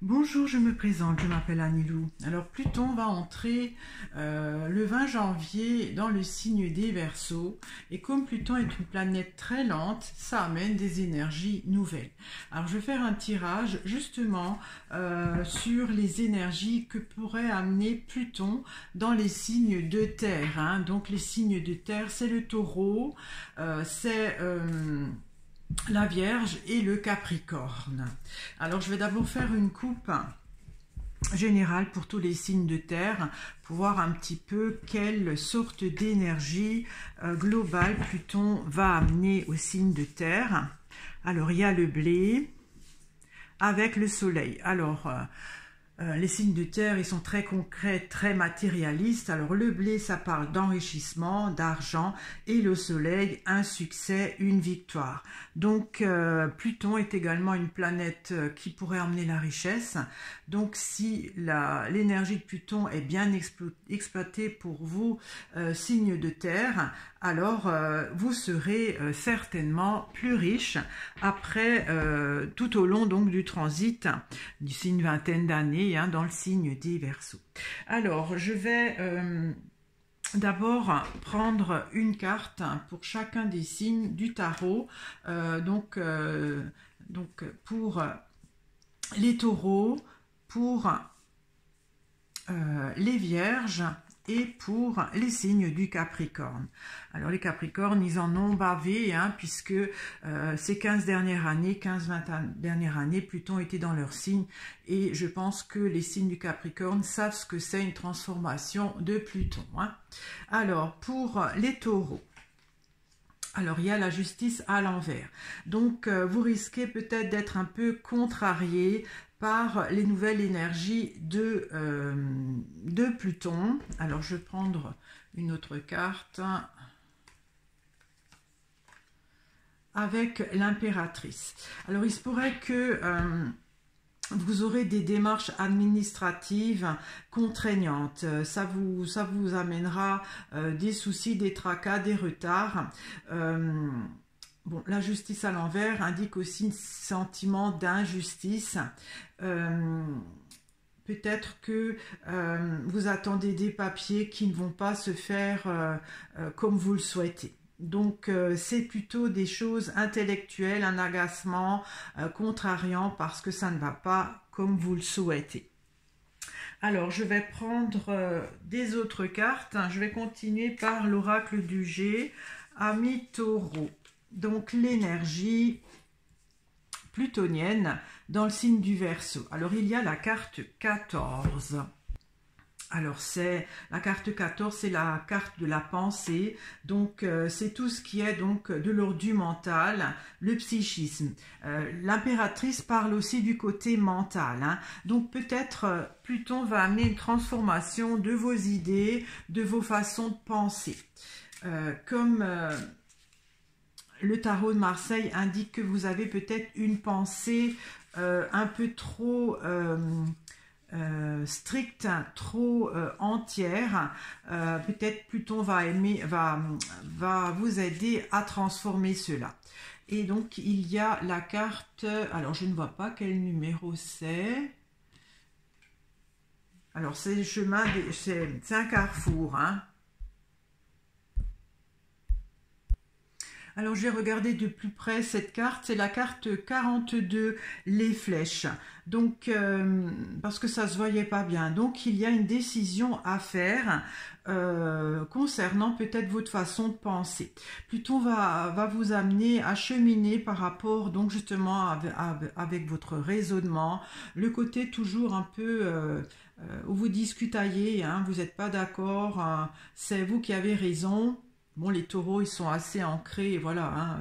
Bonjour, je me présente, je m'appelle Anilou. Alors Pluton va entrer le 20 janvier dans le signe des Verseaux et comme Pluton est une planète très lente, ça amène des énergies nouvelles. Alors je vais faire un tirage justement sur les énergies que pourrait amener Pluton dans les signes de terre, hein. Donc les signes de terre, c'est le Taureau, c'est la Vierge et le Capricorne. Alors je vais d'abord faire une coupe générale pour tous les signes de terre pour voir un petit peu quelle sorte d'énergie globale Pluton va amener aux signes de terre. Alors il y a le blé avec le soleil. Alors les signes de terre, ils sont très concrets, très matérialistes. Alors le blé, ça parle d'enrichissement, d'argent, et le soleil, un succès, une victoire. Donc Pluton est également une planète qui pourrait emmener la richesse. Donc si l'énergie de Pluton est bien exploitée pour vous, signes de terre, alors vous serez certainement plus riche après tout au long donc du transit d'ici une vingtaine d'années dans le signe des Verseaux. Alors je vais d'abord prendre une carte pour chacun des signes du tarot. Donc pour les taureaux, pour les vierges et pour les signes du Capricorne. Alors les Capricornes, ils en ont bavé, puisque ces 15-20 dernières années, Pluton était dans leur signe, et je pense que les signes du Capricorne savent ce que c'est une transformation de Pluton. Alors, pour les taureaux, alors, il y a la justice à l'envers. Donc, vous risquez peut-être d'être un peu contrarié par les nouvelles énergies de Pluton. Alors, je vais prendre une autre carte avec l'impératrice. Alors, il se pourrait que vous aurez des démarches administratives contraignantes. Ça vous amènera des soucis, des tracas, des retards. Bon, la justice à l'envers indique aussi un sentiment d'injustice. Peut-être que vous attendez des papiers qui ne vont pas se faire comme vous le souhaitez. Donc c'est plutôt des choses intellectuelles, un agacement contrariant parce que ça ne va pas comme vous le souhaitez. Alors je vais prendre des autres cartes. Je vais continuer par l'oracle du G, ami Taureau. Donc l'énergie plutonienne dans le signe du Verseau. Alors il y a la carte 14. Alors la carte 14, c'est la carte de la pensée, donc c'est tout ce qui est donc de l'ordre du mental, le psychisme. L'impératrice parle aussi du côté mental, donc peut-être Pluton va amener une transformation de vos idées, de vos façons de penser. Comme le tarot de Marseille indique que vous avez peut-être une pensée un peu trop stricte, trop entière. Peut-être Pluton va vous aider à transformer cela. Et donc il y a la carte, alors je ne vois pas quel numéro c'est. Alors c'est le chemin, c'est un carrefour, Alors, je vais regarder de plus près cette carte. C'est la carte 42, les flèches. Donc, parce que ça ne se voyait pas bien. Donc, il y a une décision à faire concernant peut-être votre façon de penser. Pluton va vous amener à cheminer par rapport, donc justement, avec votre raisonnement. Le côté toujours un peu où vous discutez, vous n'êtes pas d'accord, c'est vous qui avez raison. Bon, les taureaux, ils sont assez ancrés, voilà,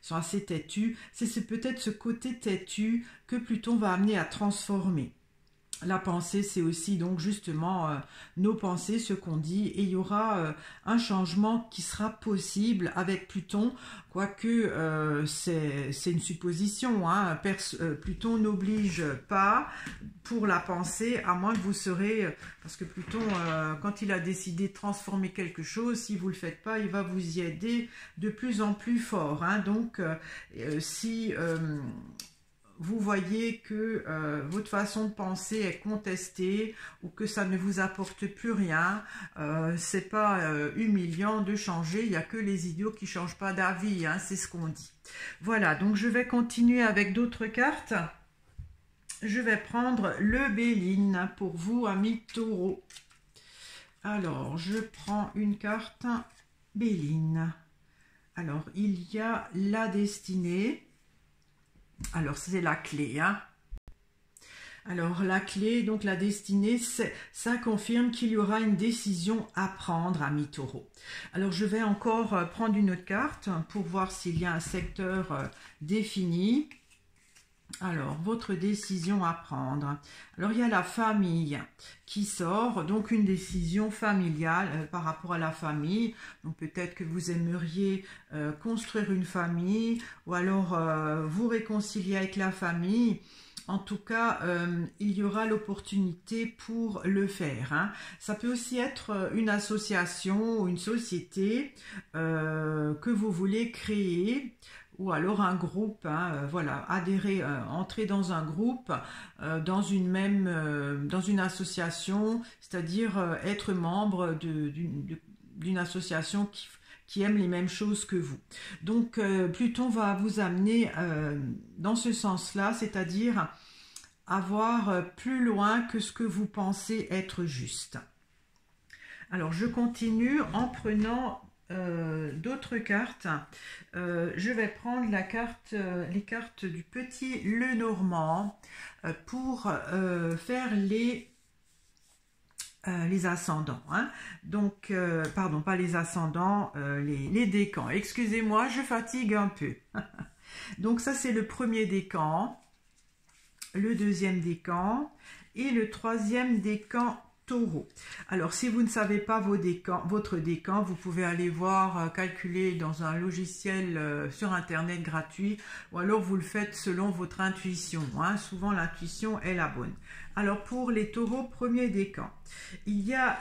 ils sont assez têtus. C'est peut-être ce côté têtu que Pluton va amener à transformer. La pensée, c'est aussi donc justement nos pensées, ce qu'on dit, et il y aura un changement qui sera possible avec Pluton, quoique c'est une supposition, Pluton n'oblige pas pour la pensée, à moins que vous serez, parce que Pluton, quand il a décidé de transformer quelque chose, si vous ne le faites pas, il va vous y aider de plus en plus fort, donc si vous voyez que votre façon de penser est contestée ou que ça ne vous apporte plus rien, c'est pas humiliant de changer, il n'y a que les idiots qui ne changent pas d'avis, hein, c'est ce qu'on dit. Voilà, donc je vais continuer avec d'autres cartes. Je vais prendre le Béline pour vous, amis taureaux. Alors, je prends une carte Béline. Alors, il y a la destinée. Alors, c'est la clé, hein. Alors, la clé, donc la destinée, ça confirme qu'il y aura une décision à prendre, amis taureaux. Alors, je vais encore prendre une autre carte pour voir s'il y a un secteur défini. Alors, votre décision à prendre. Alors, il y a la famille qui sort, donc une décision familiale par rapport à la famille. Donc, peut-être que vous aimeriez construire une famille ou alors vous réconcilier avec la famille. En tout cas, il y aura l'opportunité pour le faire, hein. Ça peut aussi être une association ou une société que vous voulez créer, ou alors un groupe, hein, voilà, adhérer, entrer dans un groupe, dans une association, c'est-à-dire être membre d'une association qui aime les mêmes choses que vous. Donc, Pluton va vous amener dans ce sens-là, c'est-à-dire avoir plus loin que ce que vous pensez être juste. Alors, je continue en prenant d'autres cartes. Je vais prendre les cartes du petit Lenormand pour faire les ascendants, hein. Donc, pardon, pas les ascendants, les décans. Excusez-moi, je fatigue un peu. Donc, ça, c'est le premier décan, le deuxième décan et le troisième décan Taureau. Alors, si vous ne savez pas votre décan, vous pouvez aller voir, calculer dans un logiciel sur Internet gratuit, ou alors vous le faites selon votre intuition, hein. Souvent, l'intuition est la bonne. Alors, pour les taureaux, premier décan, il y a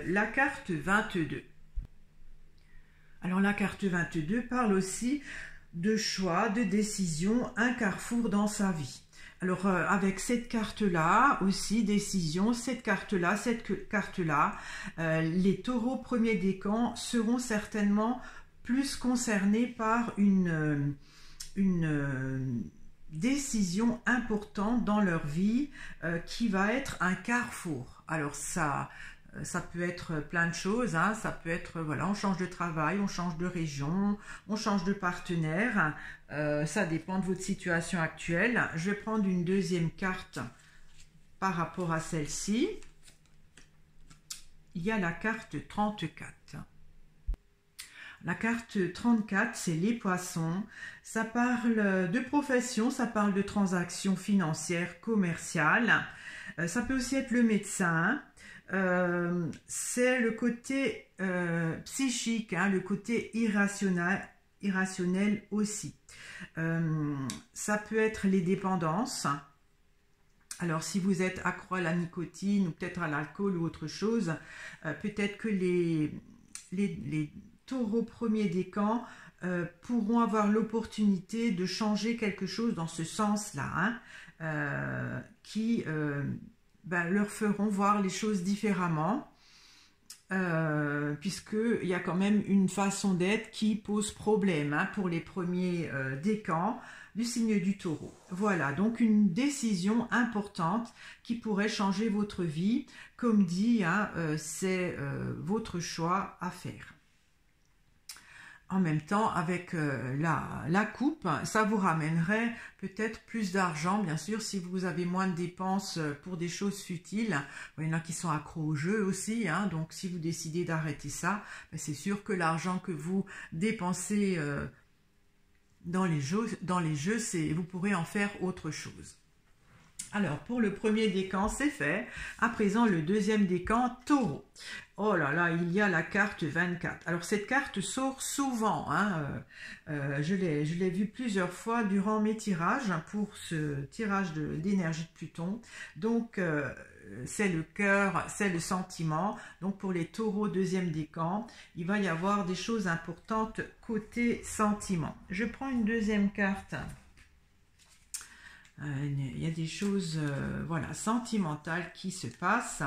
la carte 22. Alors, la carte 22 parle aussi de choix, de décision, un carrefour dans sa vie. Alors, avec cette carte-là, aussi, décision, cette carte-là, les taureaux premier décan seront certainement plus concernés par une décision importante dans leur vie qui va être un carrefour. Alors, ça peut être plein de choses, hein. Ça peut être, voilà, on change de travail, on change de région, on change de partenaire. Ça dépend de votre situation actuelle. Je vais prendre une deuxième carte par rapport à celle-ci. Il y a la carte 34. La carte 34, c'est les poissons. Ça parle de profession, ça parle de transactions financières, commerciales. Ça peut aussi être le médecin. C'est le côté psychique, hein, le côté irrationnel aussi. Ça peut être les dépendances. Alors, si vous êtes accro à la nicotine ou peut-être à l'alcool ou autre chose, peut-être que les taureaux premiers décan pourront avoir l'opportunité de changer quelque chose dans ce sens-là, hein, qui leur feront voir les choses différemment, puisqu'il y a quand même une façon d'être qui pose problème, hein, pour les premiers décans du signe du taureau. Voilà, donc une décision importante qui pourrait changer votre vie. Comme dit, hein, c'est votre choix à faire. En même temps, avec la coupe, ça vous ramènerait peut-être plus d'argent, bien sûr, si vous avez moins de dépenses pour des choses futiles. Il y en a qui sont accros au jeu aussi, hein, donc si vous décidez d'arrêter ça, c'est sûr que l'argent que vous dépensez dans les jeux, vous pourrez en faire autre chose. Alors, pour le premier décan, c'est fait. À présent, le deuxième décan, taureau. Oh là là, il y a la carte 24. Alors, cette carte sort souvent, hein, je l'ai vue plusieurs fois durant mes tirages, pour ce tirage d'énergie de Pluton. Donc, c'est le cœur, c'est le sentiment. Donc, pour les taureaux deuxième décan, il va y avoir des choses importantes côté sentiment. Je prends une deuxième carte. Il y a des choses voilà, sentimentales qui se passent.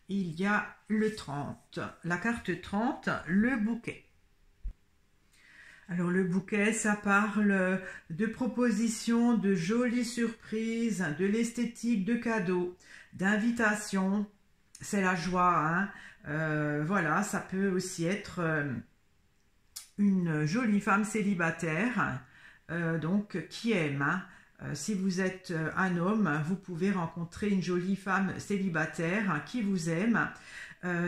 Il y a le 30, la carte 30, le bouquet. Alors le bouquet, ça parle de propositions, de jolies surprises, de l'esthétique, de cadeaux, d'invitations. C'est la joie, hein. Voilà, ça peut aussi être une jolie femme célibataire, donc qui aime, hein. Si vous êtes un homme, vous pouvez rencontrer une jolie femme célibataire qui vous aime.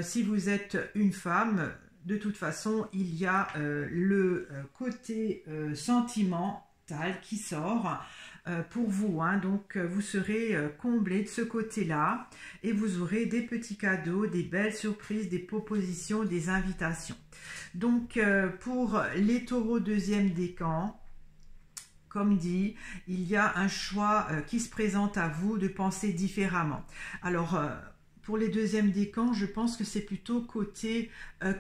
Si vous êtes une femme, de toute façon, il y a le côté sentimental qui sort pour vous, hein. Donc vous serez comblé de ce côté-là et vous aurez des petits cadeaux, des belles surprises, des propositions, des invitations. Donc pour les taureaux deuxième décan, comme dit, il y a un choix qui se présente à vous de penser différemment. Alors, pour les deuxièmes décans, je pense que c'est plutôt côté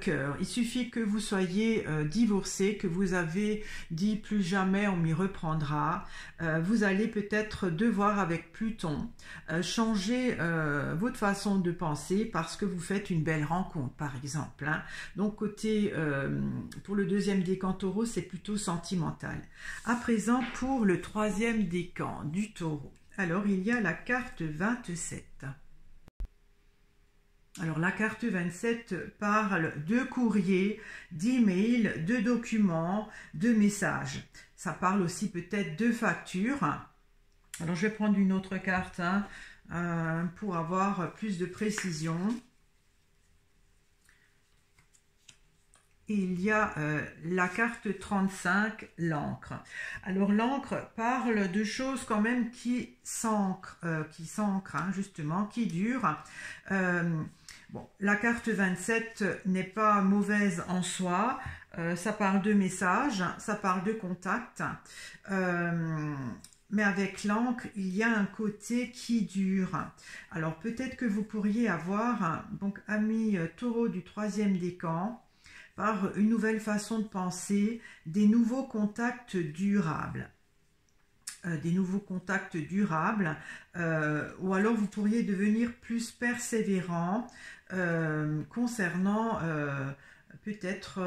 cœur. Il suffit que vous soyez divorcé, que vous avez dit plus jamais on m'y reprendra. Vous allez peut-être devoir avec Pluton changer votre façon de penser parce que vous faites une belle rencontre par exemple, hein. Donc côté pour le deuxième décan taureau, c'est plutôt sentimental. À présent pour le troisième décan du taureau. Alors il y a la carte 27. Alors la carte 27 parle de courrier, d'email, de documents, de messages. Ça parle aussi peut-être de factures. Alors je vais prendre une autre carte, hein, pour avoir plus de précision. Et il y a la carte 35, l'encre. Alors l'encre parle de choses quand même qui s'ancrent, hein, justement, qui durent. Bon, la carte 27 n'est pas mauvaise en soi, ça parle de messages, ça parle de contact, mais avec l'encre, il y a un côté qui dure. Alors peut-être que vous pourriez avoir, donc amis taureau du troisième décan, par une nouvelle façon de penser, des nouveaux contacts durables. Ou alors vous pourriez devenir plus persévérant concernant peut-être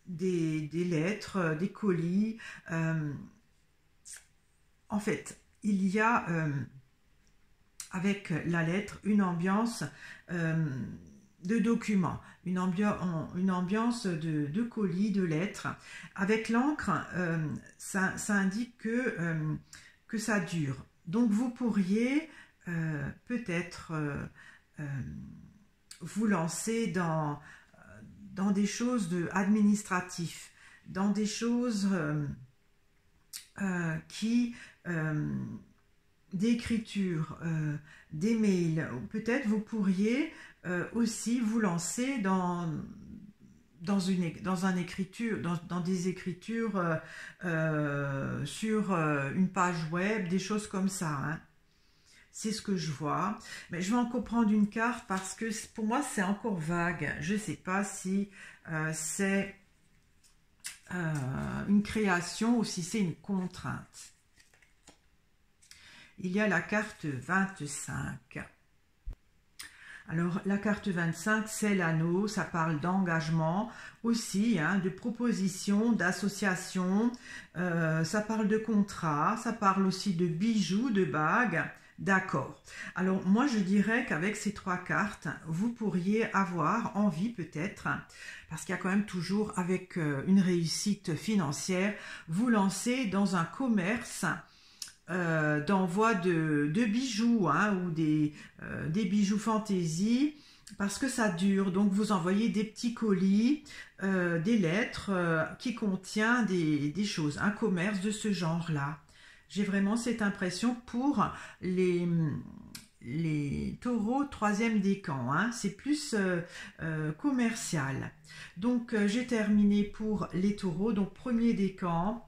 des lettres, des colis. En fait, il y a avec la lettre une ambiance de documents, une ambiance de colis, de lettres. Avec l'encre, ça indique que ça dure. Donc vous pourriez peut-être vous lancer dans des choses administratives, dans des choses d'écriture, des mails. Peut-être vous pourriez aussi vous lancer dans des écritures sur une page web, des choses comme ça, hein. C'est ce que je vois. Mais je vais encore prendre une carte parce que pour moi c'est encore vague. Je ne sais pas si c'est une création ou si c'est une contrainte. Il y a la carte 25. Alors, la carte 25, c'est l'anneau, ça parle d'engagement aussi, hein, de proposition, d'association, ça parle de contrat, ça parle aussi de bijoux, de bagues, d'accord. Alors, moi, je dirais qu'avec ces trois cartes, vous pourriez avoir envie peut-être, parce qu'il y a quand même toujours avec une réussite financière, vous lancer dans un commerce d'envoi de bijoux, hein, ou des bijoux fantaisie, parce que ça dure. Donc vous envoyez des petits colis, des lettres qui contiennent des choses, un commerce de ce genre-là. J'ai vraiment cette impression pour les taureaux troisième décan, hein. C'est plus commercial. Donc j'ai terminé pour les taureaux. Donc premier décan,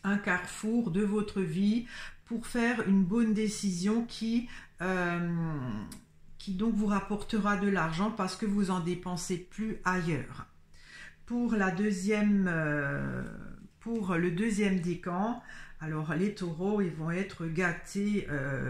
un carrefour de votre vie pour faire une bonne décision qui donc vous rapportera de l'argent parce que vous en dépensez plus ailleurs. Pour pour le deuxième décan, alors les taureaux, ils vont être gâtés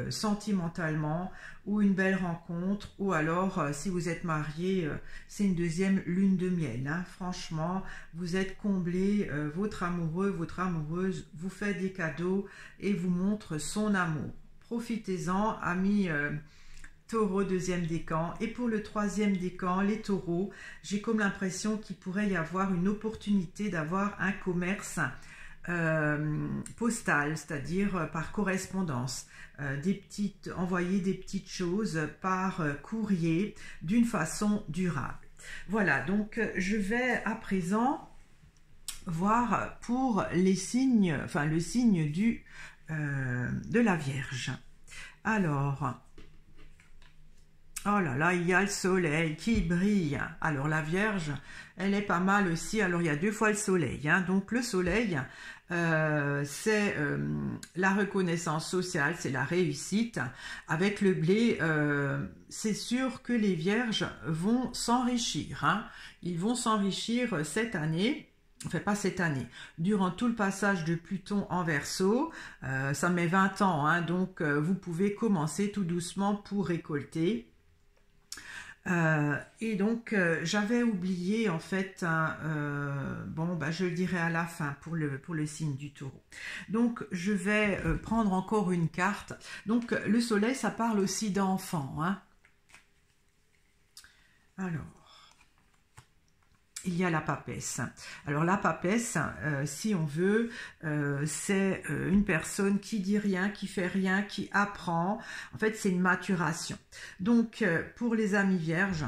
sentimentalement, ou une belle rencontre, ou alors si vous êtes marié, c'est une deuxième lune de miel. Hein. Franchement, vous êtes comblés, votre amoureux, votre amoureuse vous fait des cadeaux et vous montre son amour. Profitez-en, amis taureau deuxième décan. Et pour le troisième décan, les taureaux, j'ai comme l'impression qu'il pourrait y avoir une opportunité d'avoir un commerce postal, c'est-à-dire par correspondance, envoyer des petites choses par courrier d'une façon durable. Voilà, donc je vais à présent voir pour les signes, enfin le signe de la Vierge. Alors, oh là là, il y a le soleil qui brille. Alors la Vierge, elle est pas mal aussi. Alors il y a 2 fois le soleil. Hein. Donc le soleil, c'est la reconnaissance sociale, c'est la réussite. Avec le blé, c'est sûr que les Vierges vont s'enrichir. Hein. Ils vont s'enrichir cette année. Enfin, pas cette année, durant tout le passage de Pluton en Verseau, ça met 20 ans, hein, donc vous pouvez commencer tout doucement pour récolter. Et donc j'avais oublié en fait, bon bah, je le dirai à la fin pour le signe du Taureau. Donc je vais prendre encore une carte. Donc le soleil, ça parle aussi d'enfants. Hein. Alors, il y a la papesse. Alors la papesse, si on veut, c'est une personne qui dit rien, qui fait rien, qui apprend. En fait, c'est une maturation. Donc, pour les amis vierges,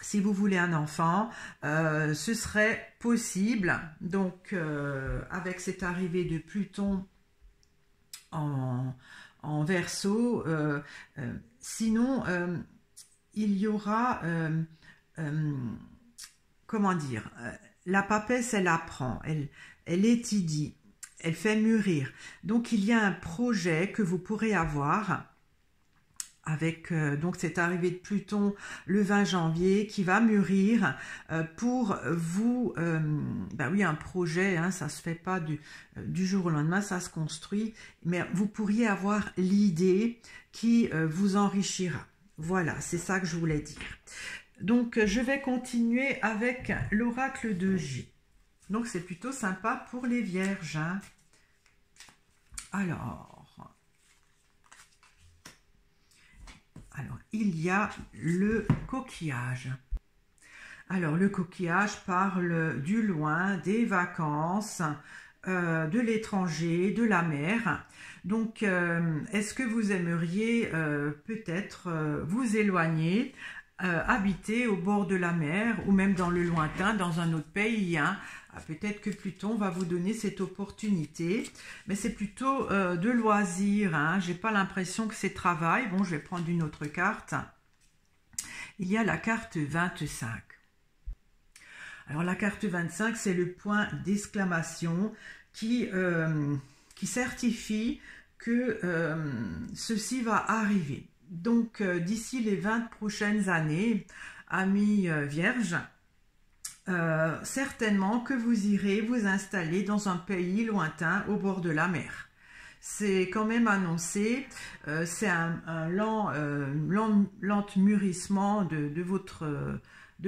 si vous voulez un enfant, ce serait possible. Donc, avec cette arrivée de Pluton en Verseau, sinon, il y aura... comment dire, la papesse, elle apprend, elle étudie, elle fait mûrir. Donc, il y a un projet que vous pourrez avoir avec donc cette arrivée de Pluton le 20 janvier qui va mûrir pour vous, ben oui, un projet, hein, ça se fait pas du jour au lendemain, ça se construit, mais vous pourriez avoir l'idée qui vous enrichira. Voilà, c'est ça que je voulais dire. Donc, je vais continuer avec l'oracle de G. Donc, c'est plutôt sympa pour les vierges. Hein. Alors, il y a le coquillage. Alors, le coquillage parle du loin, des vacances, de l'étranger, de la mer. Donc, est-ce que vous aimeriez peut-être vous éloigner, habiter au bord de la mer ou même dans le lointain, dans un autre pays, hein. Peut-être que Pluton va vous donner cette opportunité, mais c'est plutôt de loisirs, hein. J'ai pas l'impression que c'est travail. Bon, je vais prendre une autre carte. Il y a la carte 25. Alors la carte 25, c'est le point d'exclamation qui certifie que ceci va arriver. Donc, d'ici les 20 prochaines années, amis vierges, certainement que vous irez vous installer dans un pays lointain au bord de la mer. C'est quand même annoncé, c'est un lent mûrissement de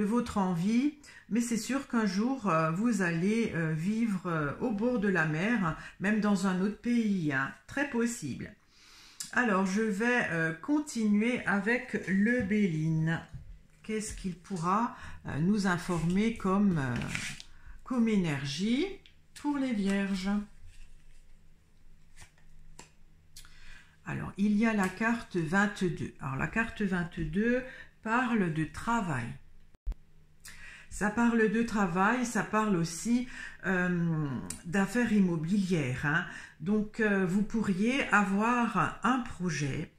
votre envie, mais c'est sûr qu'un jour, vous allez vivre au bord de la mer, même dans un autre pays, hein, très possible. Alors, je vais continuer avec le Béline. Qu'est-ce qu'il pourra nous informer comme énergie pour les vierges? Alors, il y a la carte 22. Alors, la carte 22 parle de travail. Ça parle de travail, ça parle aussi d'affaires immobilières. Hein. Donc, vous pourriez avoir un projet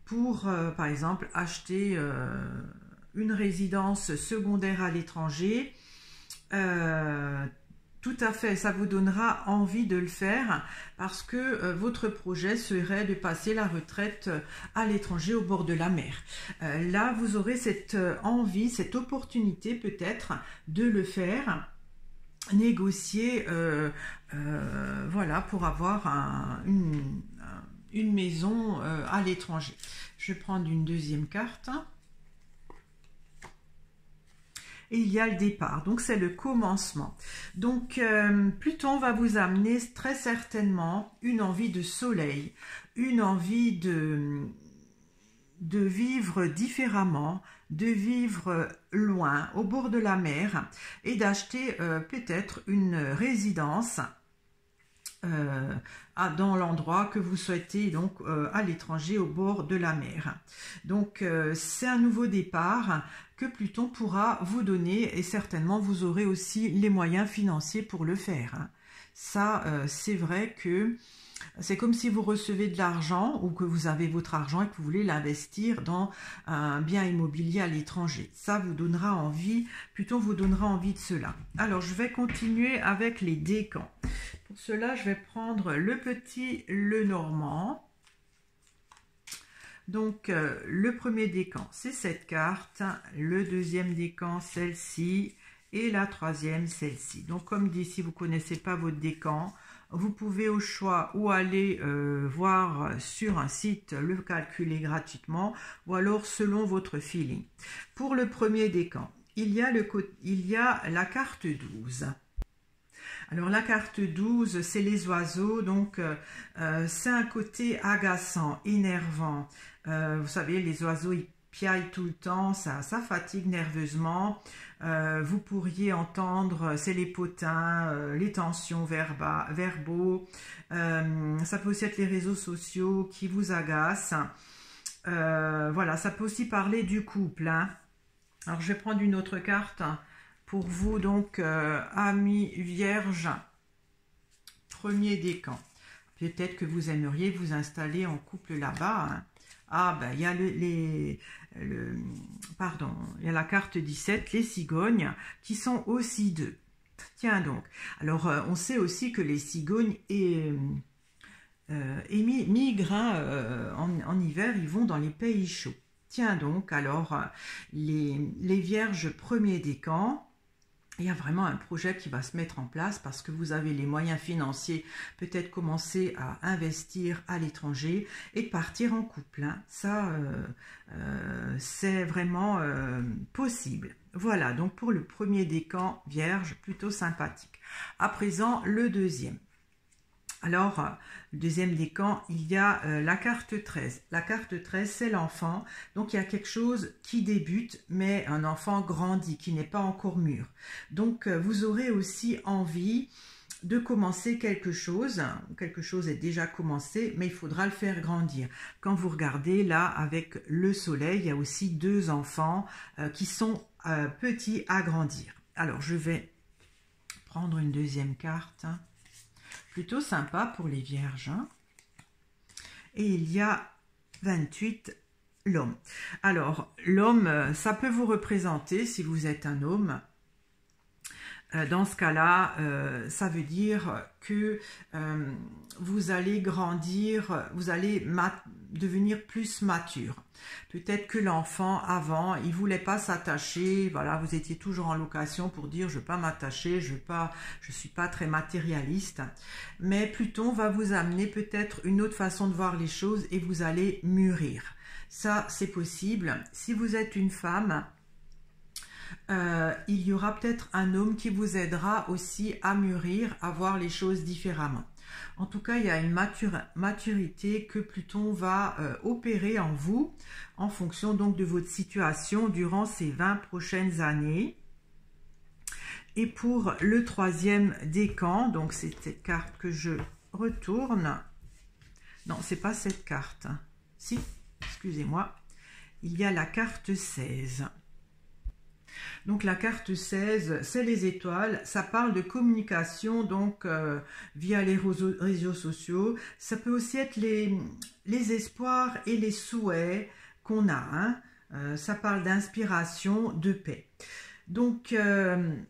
pour, par exemple, acheter une résidence secondaire à l'étranger. Tout à fait, ça vous donnera envie de le faire parce que votre projet serait de passer la retraite à l'étranger au bord de la mer. Là, vous aurez cette envie, cette opportunité peut-être de le faire. négocier voilà, pour avoir une maison à l'étranger. Je vais prendre une deuxième carte. Et il y a le départ, donc c'est le commencement. Donc Pluton va vous amener très certainement une envie de soleil, une envie de vivre différemment, de vivre loin, au bord de la mer, et d'acheter peut-être une résidence dans l'endroit que vous souhaitez, donc à l'étranger, au bord de la mer. Donc c'est un nouveau départ que Pluton pourra vous donner, et certainement vous aurez aussi les moyens financiers pour le faire, hein. Ça, c'est vrai que c'est comme si vous recevez de l'argent, ou que vous avez votre argent et que vous voulez l'investir dans un bien immobilier à l'étranger. Ça vous donnera envie, Pluton vous donnera envie de cela. Alors, je vais continuer avec les décans. Pour cela, je vais prendre le petit Lenormand. Donc, le premier décan, c'est cette carte. Le deuxième décan, celle-ci. Et la troisième, celle-ci. Donc, comme dit, si vous ne connaissez pas votre décan, vous pouvez au choix ou aller voir sur un site le calculer gratuitement, ou alors selon votre feeling. Pour le premier décan, il y a la carte 12. Alors la carte 12, c'est les oiseaux, donc c'est un côté agaçant, énervant. Vous savez, les oiseaux, ils piaillent tout le temps, ça fatigue nerveusement. Vous pourriez entendre, c'est les potins, les tensions verbaux. Ça peut aussi être les réseaux sociaux qui vous agacent. Voilà, ça peut aussi parler du couple, hein. Alors je vais prendre une autre carte pour vous, donc amis vierges, premier décan. Peut-être que vous aimeriez vous installer en couple là-bas, hein. Ah ben il y a il y a la carte 17, les cigognes, qui sont aussi deux. Tiens donc, alors on sait aussi que les cigognes migrent, hein, en hiver, ils vont dans les pays chauds. Tiens donc, alors les vierges premier décan, il y a vraiment un projet qui va se mettre en place parce que vous avez les moyens financiers, peut-être commencer à investir à l'étranger et de partir en couple, hein. Ça, c'est vraiment possible. Voilà, donc pour le premier décan vierge, plutôt sympathique. À présent, le deuxième. Alors, le deuxième décan, il y a la carte 13. La carte 13, c'est l'enfant. Donc, il y a quelque chose qui débute, mais un enfant grandi, qui n'est pas encore mûr. Donc, vous aurez aussi envie de commencer quelque chose. Quelque chose est déjà commencé, mais il faudra le faire grandir. Quand vous regardez là, avec le soleil, il y a aussi deux enfants qui sont petits à grandir. Alors, je vais prendre une deuxième carte. Plutôt sympa pour les vierges, hein. Et il y a 28, l'homme. Alors, l'homme, ça peut vous représenter si vous êtes un homme. Dans ce cas-là, ça veut dire que vous allez grandir, vous allez devenir plus mature. Peut-être que l'enfant, avant, il ne voulait pas s'attacher, voilà, vous étiez toujours en location pour dire « je ne veux pas m'attacher, je ne suis pas très matérialiste ». Mais Pluton va vous amener peut-être une autre façon de voir les choses et vous allez mûrir. Ça, c'est possible. Si vous êtes une femme, il y aura peut-être un homme qui vous aidera aussi à mûrir, à voir les choses différemment. En tout cas, il y a une maturité que Pluton va opérer en vous, en fonction donc de votre situation durant ces 20 prochaines années. Et pour le troisième décan, donc c'est cette carte que je retourne. Non, c'est pas cette carte. Si, excusez-moi. Il y a la carte 16. Donc la carte 16, c'est les étoiles, ça parle de communication, donc via les réseaux sociaux. Ça peut aussi être les espoirs et les souhaits qu'on a, hein. Ça parle d'inspiration, de paix. Donc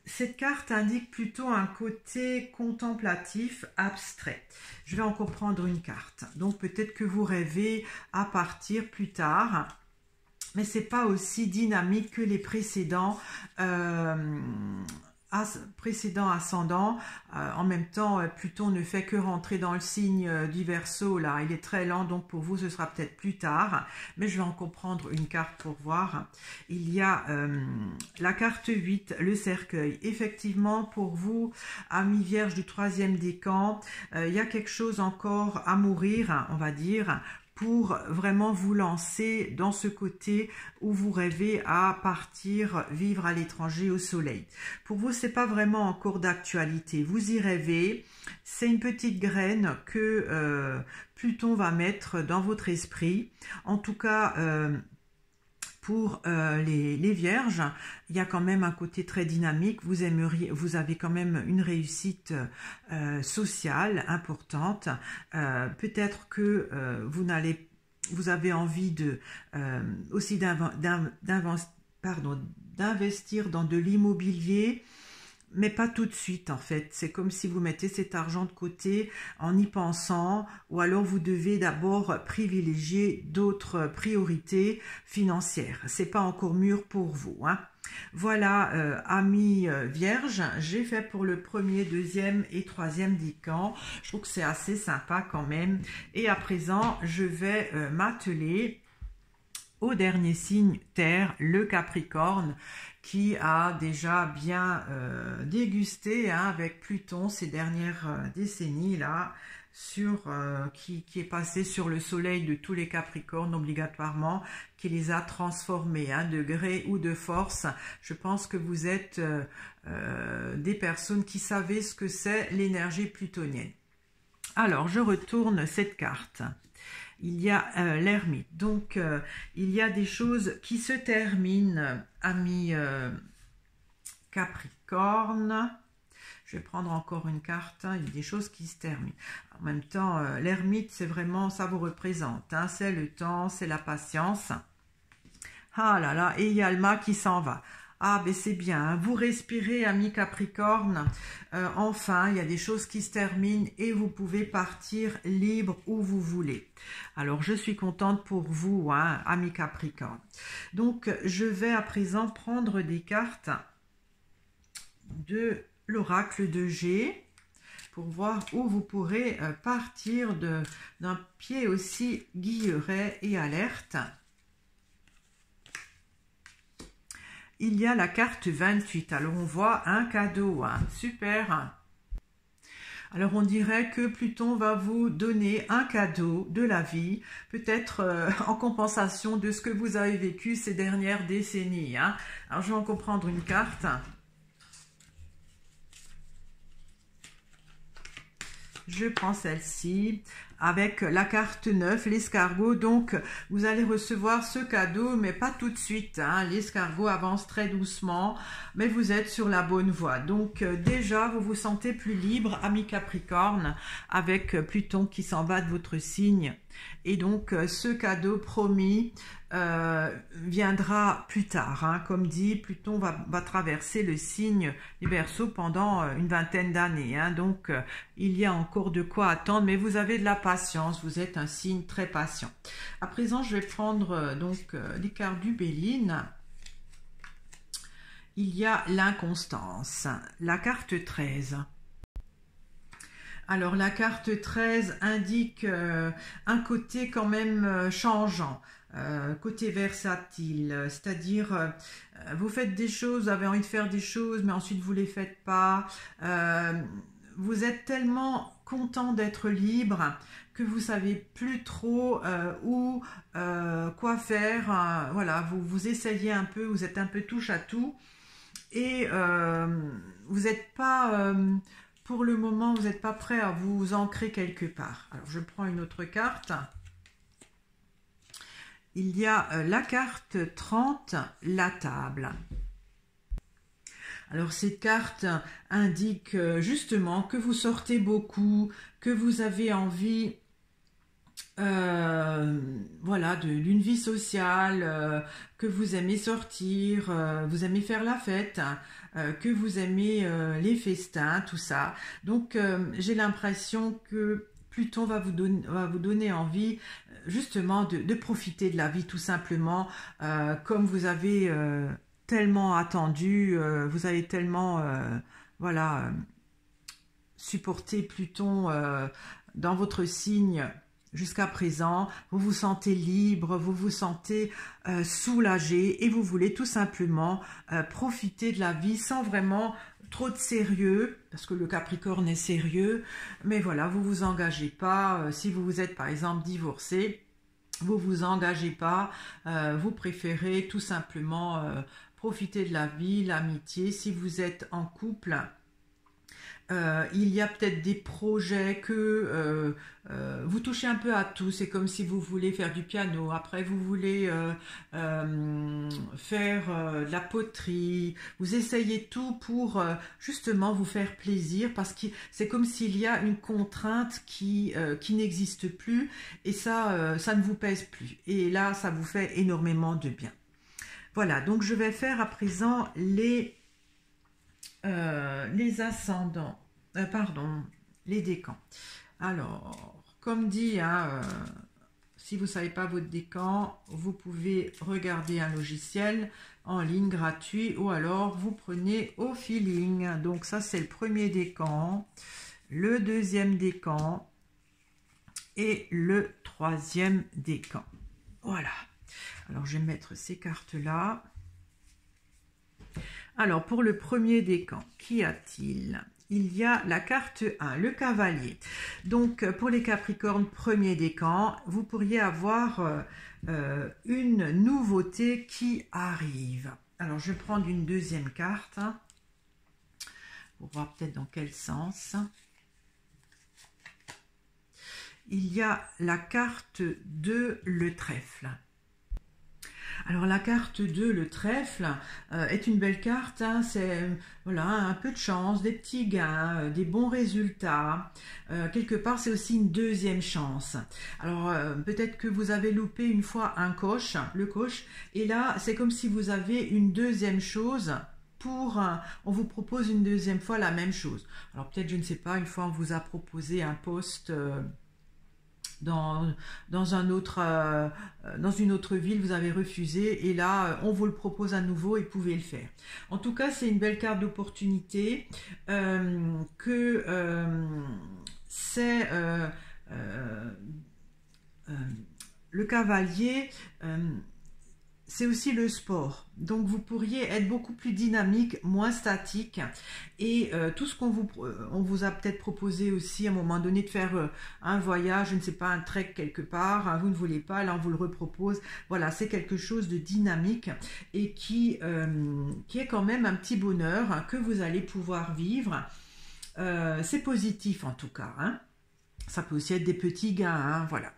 cette carte indique plutôt un côté contemplatif, abstrait. Je vais encore prendre une carte. Donc peut-être que vous rêvez à partir plus tard, mais c'est pas aussi dynamique que les précédents précédent ascendant. En même temps, Pluton ne fait que rentrer dans le signe du Verseau, là, il est très lent, donc pour vous ce sera peut-être plus tard, mais je vais en comprendre une carte pour voir. Il y a la carte 8, le cercueil. Effectivement, pour vous, amis vierges du 3e décan, il y a quelque chose encore à mourir, on va dire, pour vraiment vous lancer dans ce côté où vous rêvez à partir vivre à l'étranger au soleil. Pour vous, c'est pas vraiment encore d'actualité. Vous y rêvez. C'est une petite graine que Pluton va mettre dans votre esprit. En tout cas, pour les vierges, il y a quand même un côté très dynamique. Vous avez quand même une réussite sociale importante. Peut-être que vous avez envie aussi d'investir dans de l'immobilier, mais pas tout de suite en fait. C'est comme si vous mettez cet argent de côté en y pensant, ou alors vous devez d'abord privilégier d'autres priorités financières. C'est pas encore mûr pour vous, hein. Voilà, amis vierges, j'ai fait pour le 1er, 2e et 3e décan. Je trouve que c'est assez sympa quand même. Et à présent, je vais m'atteler au dernier signe terre, le Capricorne, qui a déjà bien dégusté, hein, avec Pluton ces dernières décennies là, qui est passé sur le soleil de tous les Capricornes obligatoirement, qui les a transformés, hein, de gré ou de force. Je pense que vous êtes des personnes qui savez ce que c'est l'énergie plutonienne. Alors, je retourne cette carte. Il y a l'ermite. Donc, il y a des choses qui se terminent, amis Capricorne. Je vais prendre encore une carte. Il y a des choses qui se terminent. En même temps, l'ermite, c'est vraiment, ça vous représente, hein, c'est le temps, c'est la patience. Ah là là, et il y a le mât qui s'en va. Ah, ben c'est bien, hein. Vous respirez, amis Capricorne. Enfin, il y a des choses qui se terminent et vous pouvez partir libre où vous voulez. Alors, je suis contente pour vous, hein, amis Capricorne. Donc, je vais à présent prendre des cartes de l'oracle de G pour voir où vous pourrez partir d'un pied aussi guilleret et alerte. Il y a la carte 28. Alors, on voit un cadeau, hein, super. Alors, on dirait que Pluton va vous donner un cadeau de la vie, peut-être en compensation de ce que vous avez vécu ces dernières décennies, hein. Alors, je vais en comprendre une carte. Je prends celle-ci avec la carte 9, l'escargot. Donc, vous allez recevoir ce cadeau, mais pas tout de suite, hein. L'escargot avance très doucement, mais vous êtes sur la bonne voie. Donc, déjà, vous vous sentez plus libre, ami Capricorne, avec Pluton qui s'en va de votre signe. Et donc, ce cadeau promis viendra plus tard, hein. Comme dit, Pluton va traverser le signe du Verseau pendant une vingtaine d'années, hein. Donc, il y a encore de quoi attendre, mais vous avez de la patience, vous êtes un signe très patient. À présent, je vais prendre donc les cartes du Béline. Il y a l'inconstance, la carte 13. Alors, la carte 13 indique un côté quand même changeant, côté versatile, c'est-à-dire vous faites des choses, vous avez envie de faire des choses, mais ensuite vous ne les faites pas. Vous êtes tellement content d'être libre que vous savez plus trop où, quoi faire. Voilà, vous essayez un peu, vous êtes un peu touche à tout et vous n'êtes pas... pour le moment, vous n'êtes pas prêt à vous ancrer quelque part. Alors, je prends une autre carte. Il y a la carte 30, la table. Alors, cette carte indique justement que vous sortez beaucoup, que vous avez envie voilà, d'une vie sociale, que vous aimez sortir, vous aimez faire la fête, que vous aimez les festins, tout ça. Donc, j'ai l'impression que Pluton va vous donner envie justement de profiter de la vie tout simplement, comme vous avez tellement attendu, vous avez tellement, voilà, supporté Pluton dans votre signe jusqu'à présent, vous vous sentez libre, vous vous sentez soulagé et vous voulez tout simplement profiter de la vie sans vraiment trop de sérieux, parce que le Capricorne est sérieux, mais voilà, vous vous engagez pas, si vous êtes par exemple divorcé, vous vous engagez pas, vous préférez tout simplement profiter de la vie, l'amitié. Si vous êtes en couple, il y a peut-être des projets que vous touchez un peu à tout. C'est comme si vous voulez faire du piano, après vous voulez faire de la poterie. Vous essayez tout pour justement vous faire plaisir, parce que c'est comme s'il y a une contrainte qui n'existe plus, et ça, ça ne vous pèse plus. Et là, ça vous fait énormément de bien. Voilà, donc je vais faire à présent les ascendants, pardon, les décans. Alors, comme dit, hein, si vous ne savez pas votre décan, vous pouvez regarder un logiciel en ligne gratuit, ou alors vous prenez au feeling. Donc ça, c'est le premier décan, le deuxième décan et le troisième décan. Voilà. Alors, je vais mettre ces cartes-là. Alors, pour le premier décan, qu'y a-t-il? Il y a la carte 1, le cavalier. Donc, pour les Capricornes, premier décan, vous pourriez avoir une nouveauté qui arrive. Alors, je vais prendre une deuxième carte pour voir peut-être dans quel sens. Il y a la carte 2, le trèfle. Alors la carte 2, le trèfle, est une belle carte, hein, c'est voilà, un peu de chance, des petits gains, des bons résultats. Quelque part, c'est aussi une deuxième chance. Alors peut-être que vous avez loupé une fois un coche, le coche, et là c'est comme si vous avez une deuxième chose. On vous propose une deuxième fois la même chose. Alors peut-être, je ne sais pas, une fois on vous a proposé un poste dans une autre ville, vous avez refusé, et là on vous le propose à nouveau et vous pouvez le faire. En tout cas, c'est une belle carte d'opportunité, c'est le cavalier, c'est aussi le sport. Donc vous pourriez être beaucoup plus dynamique, moins statique, et tout ce on vous a peut-être proposé aussi à un moment donné de faire un voyage, je ne sais pas, un trek quelque part, hein, vous ne voulez pas, là on vous le repropose. Voilà, c'est quelque chose de dynamique et qui est quand même un petit bonheur, hein, que vous allez pouvoir vivre. C'est positif en tout cas, hein. Ça peut aussi être des petits gains, hein, voilà.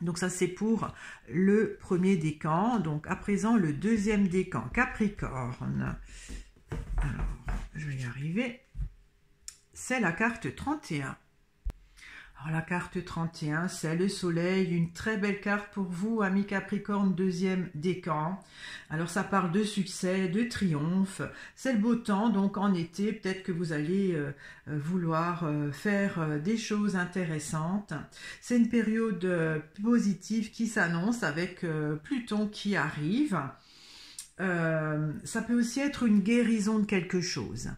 Donc ça, c'est pour le premier décan. Donc à présent, le deuxième décan, Capricorne. Alors, je vais y arriver. C'est la carte 31. Alors la carte 31, c'est le soleil, une très belle carte pour vous, amis Capricorne, deuxième décan. Alors ça parle de succès, de triomphe, c'est le beau temps, donc en été, peut-être que vous allez vouloir faire des choses intéressantes. C'est une période positive qui s'annonce avec Pluton qui arrive. Ça peut aussi être une guérison de quelque chose.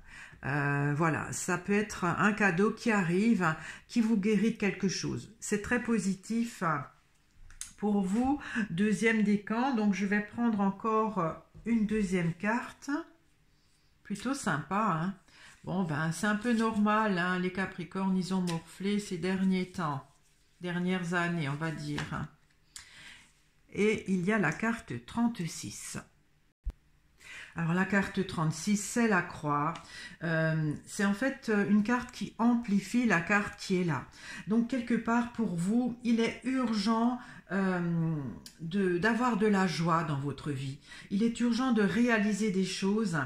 Voilà, ça peut être un cadeau qui arrive, qui vous guérit de quelque chose. C'est très positif pour vous, deuxième décan. Donc je vais prendre encore une deuxième carte, plutôt sympa, hein. Bon ben c'est un peu normal, hein. Les Capricornes, ils ont morflé ces derniers temps, dernières années on va dire. Et il y a la carte 36. Alors la carte 36, c'est la croix. C'est en fait une carte qui amplifie la carte qui est là. Donc quelque part pour vous, il est urgent d'avoir de la joie dans votre vie. Il est urgent de réaliser des choses,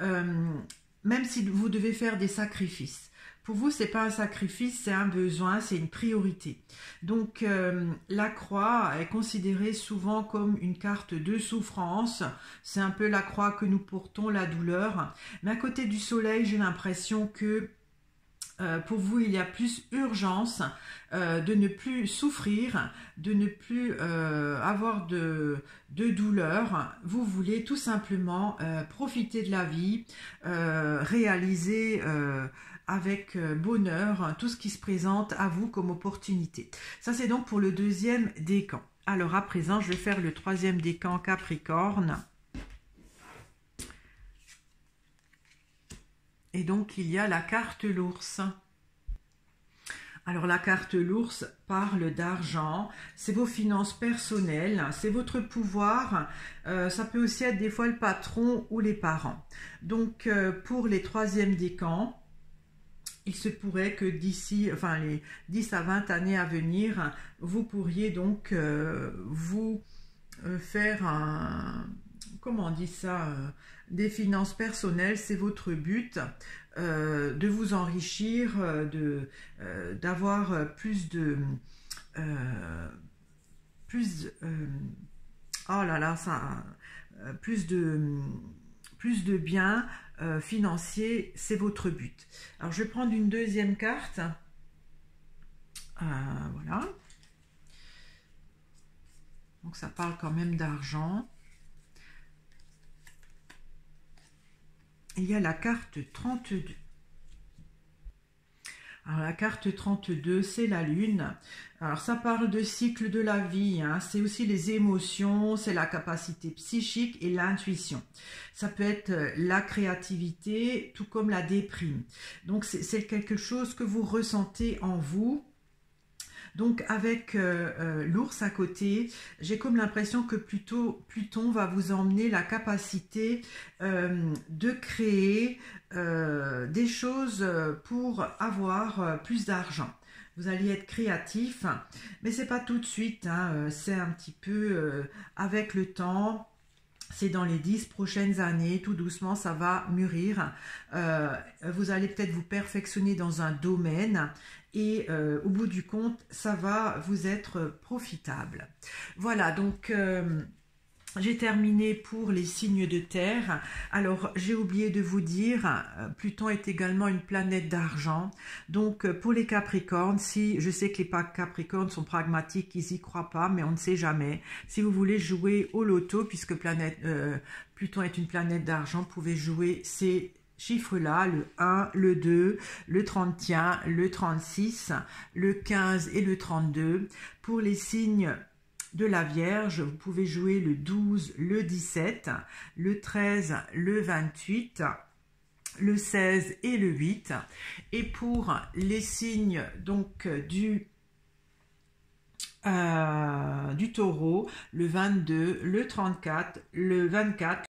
même si vous devez faire des sacrifices. Pour vous, ce n'est pas un sacrifice, c'est un besoin, c'est une priorité. Donc, la croix est considérée souvent comme une carte de souffrance. C'est un peu la croix que nous portons, la douleur. Mais à côté du soleil, j'ai l'impression que pour vous, il y a plus urgence de ne plus souffrir, de ne plus avoir de douleur. Vous voulez tout simplement profiter de la vie, réaliser avec bonheur tout ce qui se présente à vous comme opportunité. Ça, c'est donc pour le deuxième décan. Alors, à présent, je vais faire le troisième décan Capricorne. Et donc, il y a la carte l'ours. Alors, la carte l'ours parle d'argent, c'est vos finances personnelles, c'est votre pouvoir. Ça peut aussi être des fois le patron ou les parents. Donc, pour les troisièmes décans, il se pourrait que d'ici, enfin, les 10 à 20 années à venir, vous pourriez donc vous faire un... Comment on dit ça, des finances personnelles, c'est votre but, de vous enrichir, d'avoir plus de... oh là là, ça... plus de biens financiers, c'est votre but. Alors, je vais prendre une deuxième carte. Voilà. Donc, ça parle quand même d'argent. Il y a la carte 32. Alors, la carte 32, c'est la lune. Alors, ça parle de cycle de la vie, hein. C'est aussi les émotions, c'est la capacité psychique et l'intuition. Ça peut être la créativité, tout comme la déprime. Donc, c'est quelque chose que vous ressentez en vous. Donc, avec l'ours à côté, j'ai comme l'impression que plutôt Pluton va vous emmener la capacité de créer des choses pour avoir plus d'argent. Vous allez être créatif, mais c'est pas tout de suite, hein, c'est un petit peu avec le temps. C'est dans les 10 prochaines années, tout doucement, ça va mûrir. Vous allez peut-être vous perfectionner dans un domaine et au bout du compte, ça va vous être profitable. Voilà, donc j'ai terminé pour les signes de terre. Alors, j'ai oublié de vous dire, Pluton est également une planète d'argent. Donc, pour les Capricornes, si je sais que les Capricornes sont pragmatiques, ils n'y croient pas, mais on ne sait jamais. Si vous voulez jouer au loto, puisque Pluton est une planète d'argent, vous pouvez jouer ces chiffres-là, le 1, le 2, le 31, le 36, le 15 et le 32. Pour les signes de la Vierge, vous pouvez jouer le 12, le 17, le 13, le 28, le 16 et le 8. Et pour les signes donc du Taureau, le 22, le 34, le 24,